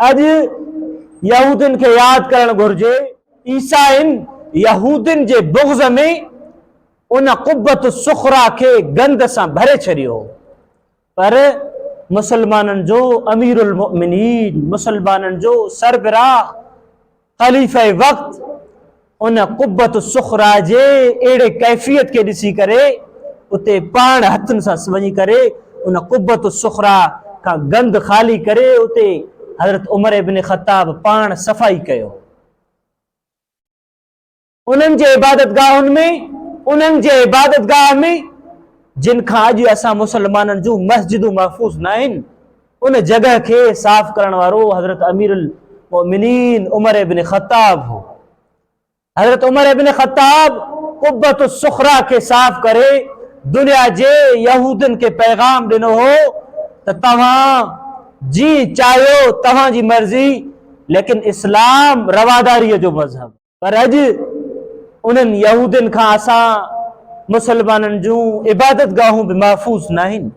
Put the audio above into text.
अज यहूदिन के याद करण घुर्जे ईसाइन यहूदिन जे बुग़्ज़ में उन क़ुब्बत सुखरा के गंद सां भरे छॾियो। पर मुसलमाननि जो अमीरुल मुमिनीन, मुसलमाननि जो सरबराह खलीफ़े वक़्त उन क़ुब्बत सुखरा जे अहिड़े कैफ़ियत के ॾिसी करे उते पाण हथनि सां वञी करे उन क़ुब्बत सुखरा का गंद ख़ाली करे उते हज़रत उमर इब्न ख़त्ताब पाण सफ़ाई कयो। उन्हनि जे इबादतगाह में जिन खां अॼु असां मुसलमाननि जूं मस्जिदूं महफ़ूज़ न आहिनि, उन जगह के साफ़ करण वारो हज़रत अमीरुल मोमिनीन उमर इब्न ख़त्ताब हो। हज़रत उमर इब्न ख़त्ताब क़ुब्बत सुखरा के साफ़ करे दुनिया जे यहूदन के पैगाम ॾिनो हो त तव्हां जी चाहियो तव्हां जी मर्ज़ी, लेकिन इस्लाम रवादारीअ जो मज़हब। पर अॼु उन्हनि यहूदन खां असां मुसलमाननि जूं इबादत गाहूं बि महफ़ूज़ न आहिनि।